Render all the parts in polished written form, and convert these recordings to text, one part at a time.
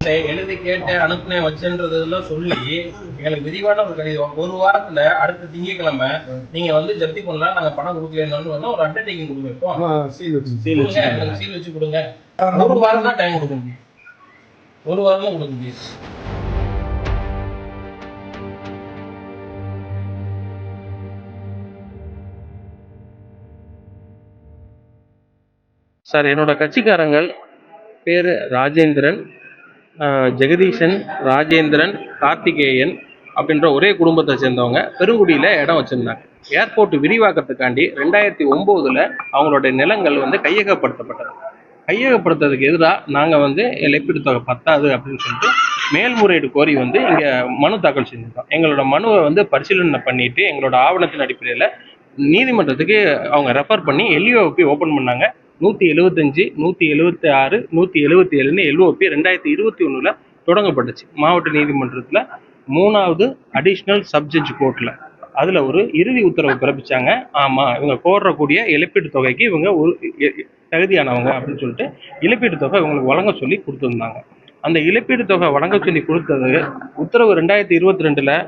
எழுதி கேட்டு அனுப்புனேன் வச்சுன்றதெல்லாம் சொல்லி எங்களுக்கு விரிவான ஒரு கடிதம் ஒரு வாரத்துல அடுத்த திங்கட்கிழமை நீங்க வந்து ஜப்தி பண்ணலாம், நாங்க பணம் கொடுக்கலன்னு ஒரு அண்டர்டேக்கிங் கொடுப்போம். சீல் வச்சு கொடுங்க. ஒரு வாரம் தான் டைம் கொடுக்க முடியும், ஒரு வாரம் தான் கொடுக்க முடியும். சார், என்னோட கட்சிக்காரங்கள் பேர் ராஜேந்திரன், ஜெகதீசன், ராஜேந்திரன், கார்த்திகேயன் அப்படின்ற ஒரே குடும்பத்தை சேர்ந்தவங்க பெருங்குடியில் இடம் வச்சுருந்தாங்க. ஏர்போர்ட் விரிவாக்கத்துக்காண்டி 2009 அவங்களோட நிலங்கள் வந்து கையகப்படுத்தப்பட்டது. கையகப்படுத்துறதுக்கு எதிராக நாங்கள் வந்து இழப்பீடு தொகை பத்தாது அப்படின்னு சொல்லிட்டு மேல்முறையீடு கோரி வந்து இங்கே மனு தாக்கல் செஞ்சுருக்கோம். எங்களோட மனுவை வந்து பரிசீலனை பண்ணிட்டு எங்களோட ஆவணத்தின் அடிப்படையில் நீதிமன்றத்துக்கு அவங்க ரெஃபர் பண்ணி எல்ஓபி ஓப்பன் பண்ணாங்க. 175, 176, 177 எல்ஓபி 2021 தொடங்கப்பட்டுச்சு மாவட்ட நீதிமன்றத்தில் 3வது அடிஷ்னல் சப்ஜட்ஜ் கோர்ட்டில். அதில் ஒரு இறுதி உத்தரவு பிறப்பிச்சாங்க. ஆமாம், இவங்க கோரக்கூடிய இழப்பீட்டு தொகைக்கு இவங்க ஒரு தகுதியானவங்க அப்படின்னு சொல்லிட்டு இழப்பீட்டு தொகை இவங்களுக்கு வழங்க சொல்லி கொடுத்துருந்தாங்க. அந்த இழப்பீட்டு தொகை வழங்க சொல்லி கொடுத்தது உத்தரவு 2022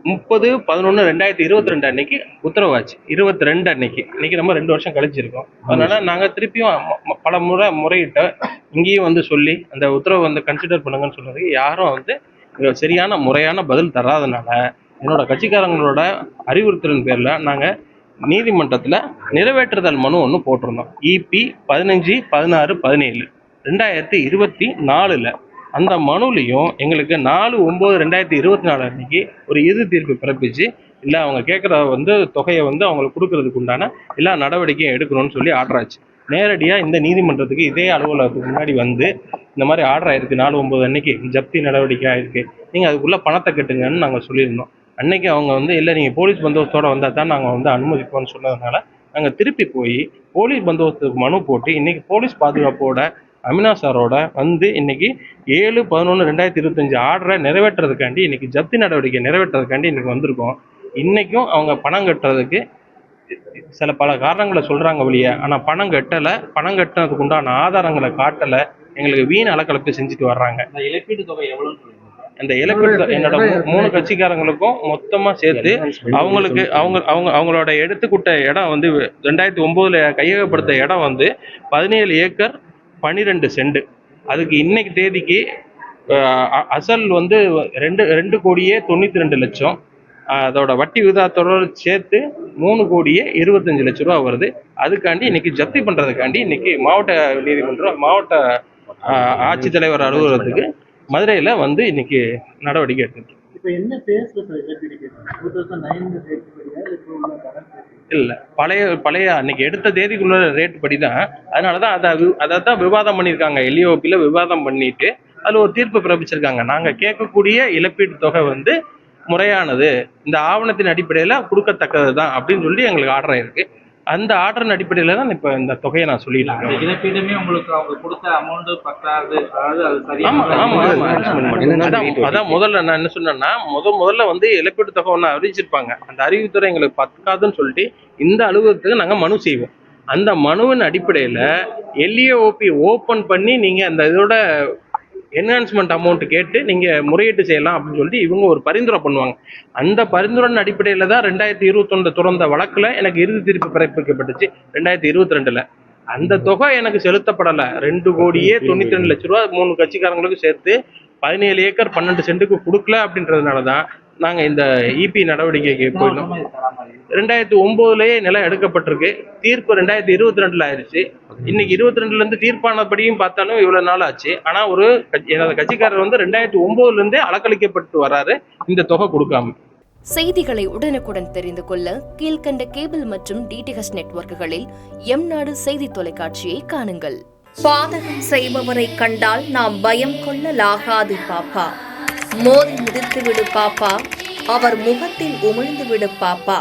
30/11/2022 அன்னைக்கு உத்தரவாச்சு. 22 அன்னைக்கு. இன்னைக்கு நம்ம 2 வருஷம் கழிச்சிருக்கோம். அதனால நாங்கள் திருப்பியும் பல முறையிட்ட இங்கேயும் வந்து சொல்லி அந்த உத்தரவை வந்து கன்சிடர் பண்ணுங்கன்னு சொன்னதுக்கு யாரும் வந்து சரியான முறையான பதில் தராதனால என்னோட கட்சிக்காரங்களோட அறிவுறுத்தலின் பேரில் நாங்கள் நீதிமன்றத்தில் நிறைவேற்றுதல் மனு ஒன்று போட்டிருந்தோம். EP 15/16/17 2024. அந்த மனுலையும் எங்களுக்கு 4/9/2024 அன்னைக்கு ஒரு இறுதி தீர்ப்பு பிறப்பிச்சு, இல்லை அவங்க கேட்குற வந்து தொகையை வந்து அவங்களுக்கு கொடுக்கறதுக்கு உண்டான எல்லா நடவடிக்கையும் எடுக்கணும்னு சொல்லி ஆர்டர் ஆச்சு. நேரடியாக இந்த நீதிமன்றத்துக்கு இதே அலுவலகத்துக்கு முன்னாடி வந்து இந்த மாதிரி ஆர்டர் ஆயிருக்கு, 4/9 அன்னைக்கு ஜப்தி நடவடிக்கை ஆயிருக்கு, நீங்கள் அதுக்குள்ளே பணத்தை கட்டுங்கன்னு நாங்கள் சொல்லியிருந்தோம். அன்னைக்கு அவங்க வந்து இல்லை நீங்கள் போலீஸ் பந்தோபஸ்தோடு வந்தால் தான் நாங்கள் வந்து அனுமதிப்போம்னு சொன்னதுனால நாங்கள் திருப்பி போய் போலீஸ் பந்தோபஸ்துக்கு மனு போட்டு இன்னைக்கு போலீஸ் பாதுகாப்போட அமினா சாரோட வந்து இன்னைக்கு 7/11/2025 ஆர்டரை நிறைவேற்றுறதுக்காண்டி இன்னைக்கு ஜப்தி நடவடிக்கை நிறைவேற்றுறதுக்காண்டி இன்னைக்கு வந்திருக்கோம். இன்னைக்கும் அவங்க பணம் கட்டுறதுக்கு பல காரணங்களை சொல்றாங்க வழிய, ஆனா பணம் கட்டலை, பணம் கட்டுறதுக்கு உண்டான ஆதாரங்களை காட்டலை, எங்களுக்கு வீண் அலக்கலப்பு செஞ்சுட்டு வர்றாங்க. இழப்பீட்டு தொகை எவ்வளவு? அந்த இழப்பீடு என்னோட 3 கட்சிக்காரங்களுக்கும் மொத்தமா சேர்த்து அவங்களுக்கு அவங்களோட எடுத்துக்கிட்ட இடம் வந்து 2009 கையகப்படுத்த இடம் வந்து 17 ஏக்கர் 12 சென்ட். அதுக்கு இன்னைக்கு தேதிக்கு அசல் வந்து 2,92,00,000. அதோட வட்டி விகிதத்தோட சேர்த்து 3,25,00,000 வருது. அதுக்காண்டி இன்னைக்கு ஜப்தி பண்றதுக்காண்டி இன்னைக்கு மாவட்ட நீதிமன்றம், மாவட்ட ஆட்சித்தலைவர் அலுவலகத்துக்கு மதுரையில வந்து இன்னைக்கு நடவடிக்கை எடுத்துட்டு இல்ல, பழைய அன்னைக்கு எடுத்த தேதிக்குள்ள ரேட் படி தான். அதனாலதான் அதான் விவாதம் பண்ணியிருக்காங்க. எல்இஓபியில விவாதம் பண்ணிட்டு அதுல ஒரு தீர்ப்பு பிறப்பிச்சிருக்காங்க. நாங்க கேட்கக்கூடிய இழப்பீட்டு தொகை வந்து முறையானது, இந்த ஆவணத்தின் அடிப்படையில கொடுக்கத்தக்கது தான் அப்படின்னு சொல்லி எங்களுக்கு ஆர்டர் ஆயிருக்கு. அந்த ஆர்டரின் அடிப்படையில தான் இப்ப இந்த தொகையை நான் சொல்லிட்டு இருக்கேன். இழப்பீடுமே உங்களுக்கு அவங்க கொடுத்த அமௌண்ட் பத்தாது, அதான் முதல்ல நான் என்ன சொன்னேன்னா, முதல்ல வந்து இழப்பீட்டு தொகை ஒன்று அறிவிச்சிருப்பாங்க. அந்த அறிவித்துறை எங்களுக்கு பத்தாதுன்னு சொல்லிட்டு இந்த அலுவலகத்துக்கு நாங்க மனு செய்வோம். அந்த மனுவின் அடிப்படையில எல்இஓபி ஓபன் பண்ணி நீங்க அந்த இதோட என்ஹான்ஸ்மெண்ட் அமௌண்ட் கேட்டு நீங்க முறையீட்டு செய்யலாம் அப்படின்னு சொல்லிட்டு இவங்க ஒரு பரிந்துரை பண்ணுவாங்க. அந்த பரிந்துரையின் அடிப்படையில தான் 2021 துறந்த வழக்குல எனக்கு இறுதி தீர்ப்பு பிறப்பிக்கப்பட்டுச்சு 2022. அந்த தொகை எனக்கு செலுத்தப்படலை. 2,92,00,000 3 கட்சிக்காரங்களுக்கு சேர்த்து 17 ஏக்கர் 12 சென்ட்டுக்கு கொடுக்கல. அப்படின்றதுனாலதான் நாங்க இந்த இபி நடவடிக்கைக்கு போயிருந்தோம். 2009 நிலம் எடுக்கப்பட்டிருக்கு. தீர்ப்பு 2022 ஆயிடுச்சு. இன்னைக்கு 22 தீர்ப்பானபடியும் பார்த்தாலும் இவ்வளவு நாள் ஆச்சு. ஆனா எனது கட்சிக்காரர் வந்து 2009 அலக்களிக்கப்பட்டு வராரு இந்த தொகை கொடுக்காம. செய்திகளை உடனுக்குடன் தெரிந்து கொள்ள கீழ்கண்ட கேபிள் மற்றும் டிடிஹெச் நெட்வொர்க்குகளில் எம்நாடு செய்தி தொலைக்காட்சியை காணுங்கள். பாதகம் செய்பவரை கண்டால் நாம் பயம் கொள்ளலாகாது பாப்பா. மோதி மிதித்து விடு பாப்பா, அவர் முகத்தில் உமிழ்ந்து விடு பாப்பா.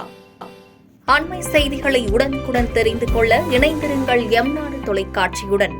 அண்மை செய்திகளை உடனுக்குடன் தெரிந்து கொள்ள இணைந்திருங்கள் எம்நாடு தொலைக்காட்சியுடன்.